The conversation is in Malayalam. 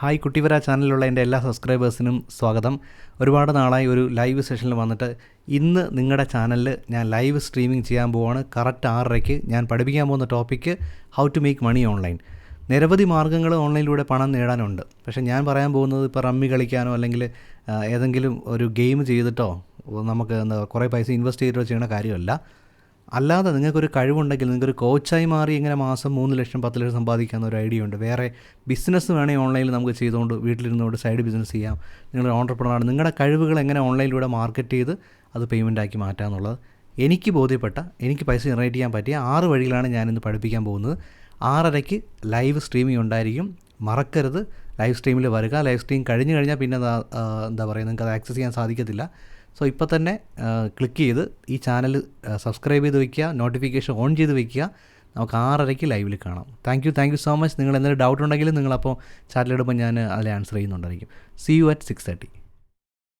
ഹായ് കുട്ടിവര ചാനലിലുള്ള എൻ്റെ എല്ലാ സബ്സ്ക്രൈബേഴ്സിനും സ്വാഗതം. ഒരുപാട് നാളായി ഒരു ലൈവ് സെഷനിൽ വന്നിട്ട് ഇന്ന് നിങ്ങളുടെ ചാനലിൽ ഞാൻ ലൈവ് സ്ട്രീമിംഗ് ചെയ്യാൻ പോവുകയാണ്. കറക്റ്റ് 6:30 ഞാൻ പഠിപ്പിക്കാൻ പോകുന്ന topic how to make money online. നിരവധി മാർഗ്ഗങ്ങൾ ഓൺലൈനിലൂടെ പണം നേടാനുണ്ട്. പക്ഷേ ഞാൻ പറയാൻ പോകുന്നത് ഇപ്പോൾ റമ്മി കളിക്കാനോ അല്ലെങ്കിൽ ഏതെങ്കിലും ഒരു ഗെയിം ചെയ്തിട്ടോ നമുക്ക് കുറേ പൈസ ഇൻവെസ്റ്റ് ചെയ്തിട്ടോ ചെയ്യുന്ന കാര്യമല്ല. അല്ലാതെ നിങ്ങൾക്കൊരു കഴിവുണ്ടെങ്കിൽ നിങ്ങൾക്കൊരു കോച്ചായി മാറി ഇങ്ങനെ മാസം 3 ലക്ഷം 10 ലക്ഷം സമ്പാദിക്കാവുന്ന ഒരു ഐഡിയ ഉണ്ട്. വേറെ ബിസിനസ് വേണമെങ്കിൽ ഓൺലൈനിൽ നമുക്ക് ചെയ്തുകൊണ്ട് വീട്ടിലിരുന്നുകൊണ്ട് സൈഡ് ബിസിനസ് ചെയ്യാം. നിങ്ങൾ ഓൺട്രപ്രണറാണ്, നിങ്ങളുടെ കഴിവുകൾ എങ്ങനെ ഓൺലൈനിലൂടെ മാർക്കറ്റ് ചെയ്ത് അത് പേയ്മെൻറ്റാക്കി മാറ്റുക എന്നുള്ളത് എനിക്ക് ബോധ്യപ്പെട്ട, എനിക്ക് പൈസ ജനറേറ്റ് ചെയ്യാൻ പറ്റിയ 6 വഴികളാണ് ഞാനിന്ന് പഠിപ്പിക്കാൻ പോകുന്നത്. 6:30 ലൈവ് സ്ട്രീമിംഗ് ഉണ്ടായിരിക്കും. മറക്കരുത്, ലൈവ് സ്ട്രീമിൽ വരിക. ലൈവ് സ്ട്രീം കഴിഞ്ഞ് കഴിഞ്ഞാൽ പിന്നെ എന്താ പറയുക, നിങ്ങൾക്ക് അത് ആക്സസ് ചെയ്യാൻ സാധിക്കത്തില്ല. സോ ഇപ്പോൾ തന്നെ ക്ലിക്ക് ചെയ്ത് ഈ ചാനൽ സബ്സ്ക്രൈബ് ചെയ്ത് വയ്ക്കുക, നോട്ടിഫിക്കേഷൻ ഓൺ ചെയ്ത് വയ്ക്കുക. നമുക്ക് 6:30 ലൈവിൽ കാണാം. Thank you so much. നിങ്ങൾ എന്തെങ്കിലും ഡൗട്ട് ഉണ്ടെങ്കിൽ നിങ്ങളപ്പോൾ ചാറ്റിലിടുമ്പോൾ ഞാൻ അതിൽ ആൻസർ ചെയ്യുന്നുണ്ടായിരിക്കും. See you at 6:30.